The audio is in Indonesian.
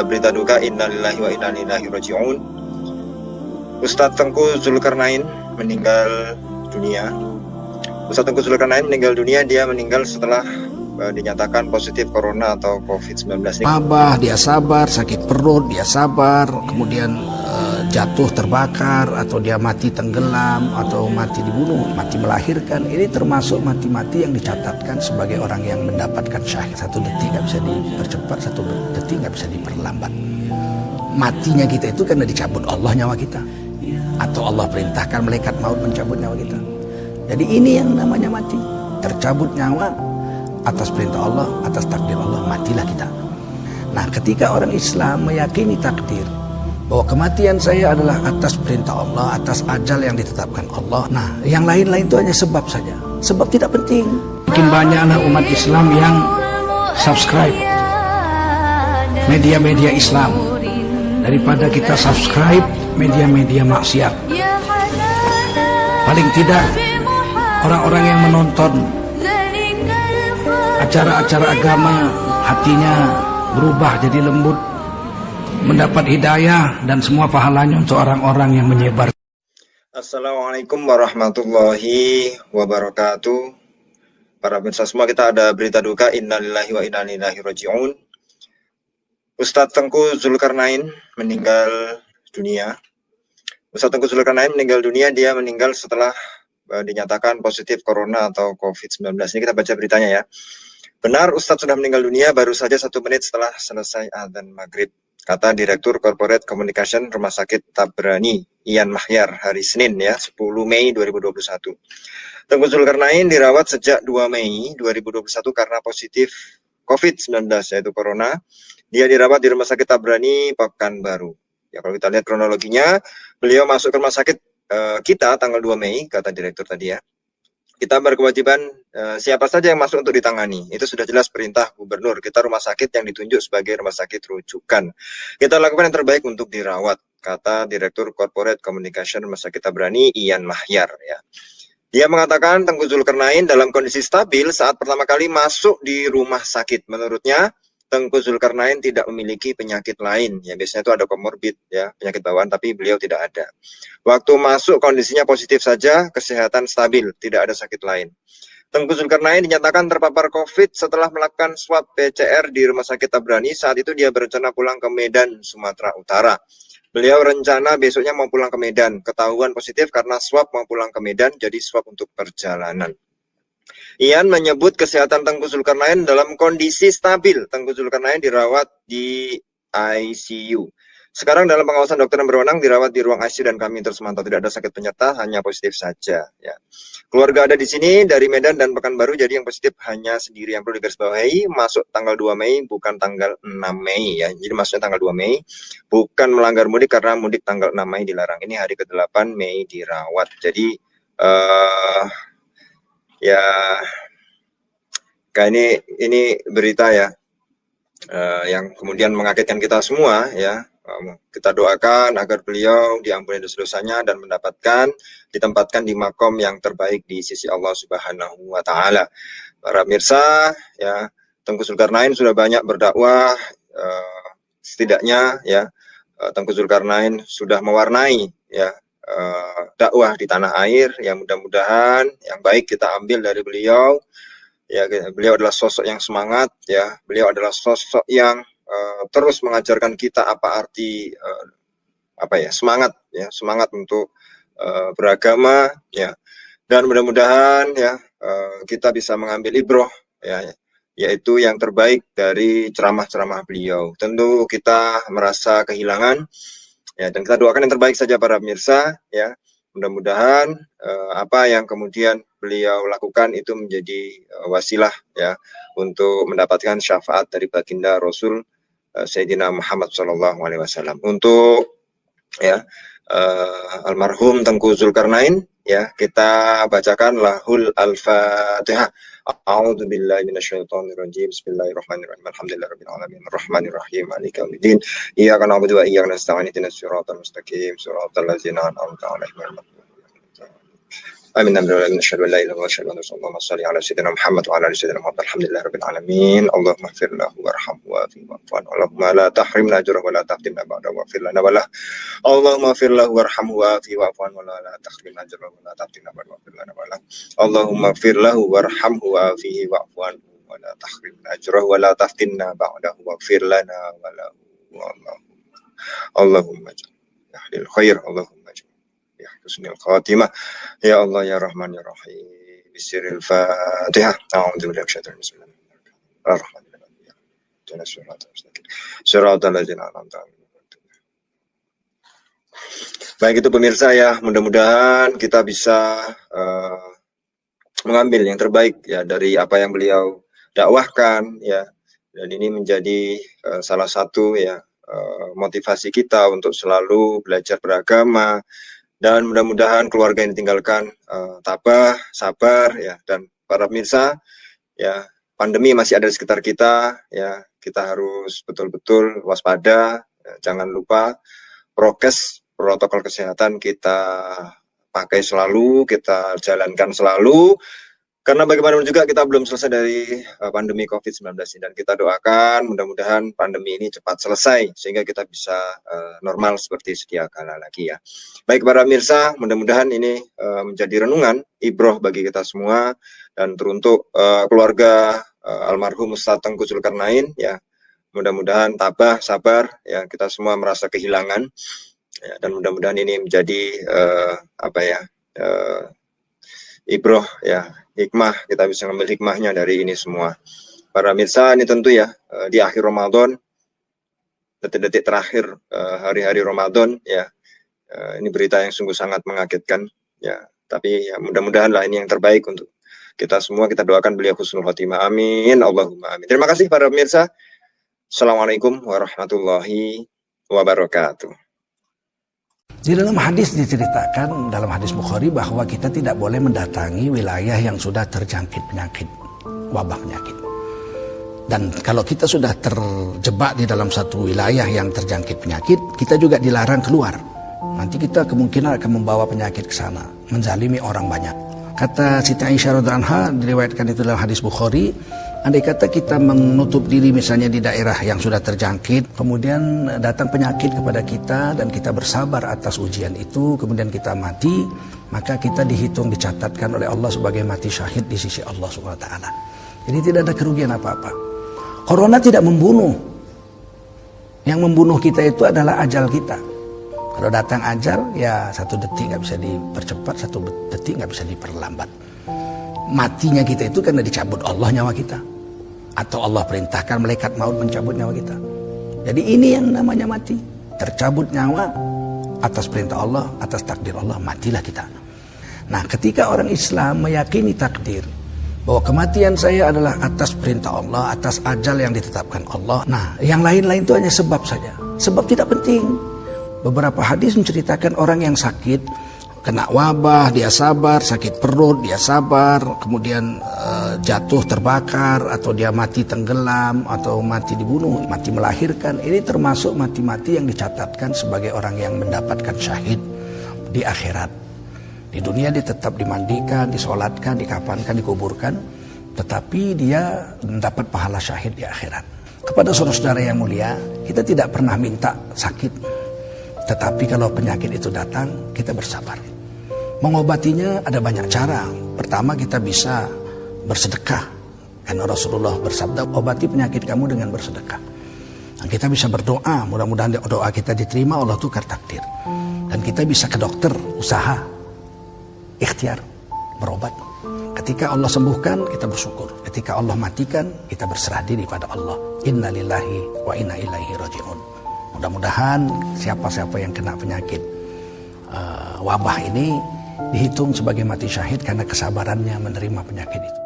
Berita duka, innalillahi wa inna ilaihi raji'un. Ustadz Tengku Zulkarnain meninggal dunia. Ustadz Tengku Zulkarnain meninggal dunia, dia meninggal setelah dinyatakan positif corona atau COVID-19. Abah, dia sabar, sakit perut, dia sabar, kemudian jatuh terbakar, atau dia mati tenggelam, atau mati dibunuh, mati melahirkan. Ini termasuk mati-mati yang dicatatkan sebagai orang yang mendapatkan syahid. 1 detik nggak bisa dipercepat, 1 detik nggak bisa diperlambat. Matinya kita itu karena dicabut Allah nyawa kita, atau Allah perintahkan malaikat maut mencabut nyawa kita. Jadi ini yang namanya mati, tercabut nyawa atas perintah Allah, atas takdir Allah, matilah kita. Nah, ketika orang Islam meyakini takdir, bahwa kematian saya adalah atas perintah Allah, atas ajal yang ditetapkan Allah. Nah, yang lain-lain itu hanya sebab saja. Sebab tidak penting. Makin banyaklah umat Islam yang subscribe media-media Islam daripada kita subscribe media-media maksiat. Paling tidak orang-orang yang menonton acara-acara agama, hatinya berubah jadi lembut, mendapat hidayah, dan semua pahalanya untuk orang-orang yang menyebar. Assalamualaikum warahmatullahi wabarakatuh. Para pemirsa semua, kita ada berita duka, innalillahi wa inna ilaihi raji'un. Ustadz Tengku Zulkarnain meninggal dunia. Ustadz Tengku Zulkarnain meninggal dunia, dia meninggal setelah dinyatakan positif corona atau COVID-19. Ini kita baca beritanya ya. Benar, Ustadz sudah meninggal dunia baru saja 1 menit setelah selesai adzan maghrib, kata Direktur Corporate Communication Rumah Sakit Tabrani, Ian Mahyar, hari Senin ya, 10 Mei 2021. Tengku Zulkarnain dirawat sejak 2 Mei 2021 karena positif COVID-19, yaitu corona. Dia dirawat di Rumah Sakit Tabrani, Pekanbaru. Ya, kalau kita lihat kronologinya, beliau masuk ke rumah sakit kita tanggal 2 Mei, kata Direktur tadi ya. Kita berkewajiban siapa saja yang masuk untuk ditangani. Itu sudah jelas perintah gubernur. Kita rumah sakit yang ditunjuk sebagai rumah sakit rujukan. Kita lakukan yang terbaik untuk dirawat, kata Direktur Corporate Communication Rumah Sakit Tabrani, Ian Mahyar ya. Dia mengatakan Tengku Zulkarnain dalam kondisi stabil saat pertama kali masuk di rumah sakit. Menurutnya, Tengku Zulkarnain tidak memiliki penyakit lain. Ya, biasanya itu ada komorbid ya, penyakit bawaan, tapi beliau tidak ada. Waktu masuk kondisinya positif saja, kesehatan stabil, tidak ada sakit lain. Tengku Zulkarnain dinyatakan terpapar COVID setelah melakukan swab PCR di Rumah Sakit Tabrani. Saat itu dia berencana pulang ke Medan, Sumatera Utara. Beliau rencana besoknya mau pulang ke Medan. Ketahuan positif karena swab mau pulang ke Medan, jadi swab untuk perjalanan. Ian menyebut kesehatan Tengku Zulkarnain dalam kondisi stabil. Tengku Zulkarnain dirawat di ICU. Sekarang dalam pengawasan dokter yang berwenang, dirawat di ruang ICU dan kami terus memantau, tidak ada sakit penyerta, hanya positif saja. Ya. Keluarga ada di sini dari Medan dan Pekanbaru, jadi yang positif hanya sendiri. Yang perlu digarisbawahi, masuk tanggal 2 Mei, bukan tanggal 6 Mei. Ya. Jadi masuknya tanggal 2 Mei, bukan melanggar mudik karena mudik tanggal 6 Mei dilarang. Ini hari ke-8 Mei dirawat. Jadi ya, kayak ini berita ya, yang kemudian mengagetkan kita semua ya. Kita doakan agar beliau diampuni dosa-dosanya dan ditempatkan di makom yang terbaik di sisi Allah Subhanahu wa Ta'ala. Para pemirsa ya, Tengku Zulkarnain sudah banyak berdakwah, setidaknya ya, Tengku Zulkarnain sudah mewarnai ya dakwah di tanah air. Yang mudah-mudahan yang baik kita ambil dari beliau ya. Beliau adalah sosok yang semangat ya, beliau adalah sosok yang terus mengajarkan kita apa arti semangat untuk beragama ya. Dan mudah-mudahan ya kita bisa mengambil ibroh ya, yaitu yang terbaik dari ceramah-ceramah beliau. Tentu kita merasa kehilangan ya, dan kita doakan yang terbaik saja para pemirsa ya. Mudah-mudahan apa yang kemudian beliau lakukan itu menjadi wasilah ya untuk mendapatkan syafaat dari baginda Rasul Sayyidina Muhammad SAW. Untuk ya almarhum Tengku Zulkarnain ya, kita bacakan lahul al-Fatihah. A'udzu billahi minasyaitonir rajim. Bismillahirrahmanirrahim. Alhamdulillahirabbil alamin. Arrahmanirrahim. Maliki yaumiddin. Iyyaka na'budu wa iyyaka nasta'in. Ihdinas siratal mustaqim. Siratal ladzina an'amta 'alaihim. Amin. Asyhadu an la ilaha illallah wa asyhadu anna Rasulullah sallallahu alaihi wasallam Muhammad wa ala alihi sayyidina Muhammad alhamdulillahirabbil alamin. Allahumma ighfir lahu warhamhu wa'fu wa'fu anhu. Allahumma la tahrimna ajrahu wa la taftinna ba'dahu waghfir lana wa lahu. Allahumma ighfir lahu warhamhu wa'fu wa'fu anhu wa la tahrimna ajrahu wa la taftinna ba'dahu waghfir lana wa lahu. Allahumma ighfir lahu warhamhu wa'fu wa'fu anhu wa la tahrimna ajrahu wa la taftinna ba'dahu waghfir lana wa lahu. Allahumma jahlil khair. Allahumma ya husnul khatimah ya Allah ya Rahman ya Rahim. Bisiril Fatihah. A'udzubillahi minasyaitonir rajim. Baik itu pemirsa ya, mudah-mudahan kita bisa mengambil yang terbaik ya dari apa yang beliau dakwahkan ya, dan ini menjadi salah satu ya motivasi kita untuk selalu belajar beragama. Dan mudah-mudahan keluarga yang ditinggalkan tabah, sabar ya, dan para pemirsa ya, pandemi masih ada di sekitar kita ya, kita harus betul-betul waspada ya, jangan lupa prokes, protokol kesehatan kita pakai selalu, kita jalankan selalu, karena bagaimanapun juga kita belum selesai dari pandemi COVID-19 ini, dan kita doakan mudah-mudahan pandemi ini cepat selesai sehingga kita bisa normal seperti sedia kala lagi ya. Baik para pemirsa, mudah-mudahan ini menjadi renungan ibroh bagi kita semua, dan teruntuk keluarga almarhum Ustadz Tengku Zulkarnain ya, mudah-mudahan tabah, sabar ya, kita semua merasa kehilangan ya, dan mudah-mudahan ini menjadi ibroh ya, hikmah, kita bisa ngambil hikmahnya dari ini semua. Para pemirsa, ini tentu ya di akhir Ramadan, detik-detik terakhir hari-hari Ramadan ya, ini berita yang sungguh sangat mengagetkan ya, tapi ya mudah-mudahan lah ini yang terbaik untuk kita semua. Kita doakan beliau husnul khotimah, amin, Allahumma amin. Terima kasih para pemirsa. Assalamualaikum warahmatullahi wabarakatuh. Di dalam hadis diceritakan, dalam hadis Bukhari, bahwa kita tidak boleh mendatangi wilayah yang sudah terjangkit penyakit, wabah penyakit. Dan kalau kita sudah terjebak di dalam satu wilayah yang terjangkit penyakit, kita juga dilarang keluar. Nanti kita kemungkinan akan membawa penyakit ke sana, menzalimi orang banyak. Kata Siti Aisyah radhiyallahu anha, diriwayatkan itu dalam hadis Bukhari, andai kata kita menutup diri misalnya di daerah yang sudah terjangkit, kemudian datang penyakit kepada kita dan kita bersabar atas ujian itu, kemudian kita mati, maka kita dihitung, dicatatkan oleh Allah sebagai mati syahid di sisi Allah SWT. Jadi tidak ada kerugian apa-apa. Corona tidak membunuh. Yang membunuh kita itu adalah ajal kita. Kalau datang ajal, ya 1 detik nggak bisa dipercepat, 1 detik nggak bisa diperlambat. Matinya kita itu karena dicabut Allah nyawa kita, atau Allah perintahkan malaikat maut mencabut nyawa kita. Jadi ini yang namanya mati, tercabut nyawa atas perintah Allah, atas takdir Allah, matilah kita. Nah, ketika orang Islam meyakini takdir, bahwa kematian saya adalah atas perintah Allah, atas ajal yang ditetapkan Allah. Nah, yang lain-lain itu hanya sebab saja, sebab tidak penting. Beberapa hadis menceritakan orang yang sakit, kena wabah, dia sabar, sakit perut, dia sabar, kemudian jatuh terbakar, atau dia mati tenggelam, atau mati dibunuh, mati melahirkan. Ini termasuk mati-mati yang dicatatkan sebagai orang yang mendapatkan syahid di akhirat. Di dunia dia tetap dimandikan, disolatkan, dikafankan, dikuburkan, tetapi dia mendapat pahala syahid di akhirat. Kepada saudara-saudara yang mulia, kita tidak pernah minta sakit, tetapi kalau penyakit itu datang, kita bersabar. Mengobatinya ada banyak cara. Pertama, kita bisa bersedekah. Karena Rasulullah bersabda, obati penyakit kamu dengan bersedekah. Dan kita bisa berdoa, mudah-mudahan doa kita diterima, Allah tukar takdir. Dan kita bisa ke dokter, usaha, ikhtiar, berobat. Ketika Allah sembuhkan, kita bersyukur. Ketika Allah matikan, kita berserah diri pada Allah. Inna lillahi wa inna ilaihi raji'un. Mudah-mudahan siapa-siapa yang kena penyakit wabah ini dihitung sebagai mati syahid karena kesabarannya menerima penyakit itu.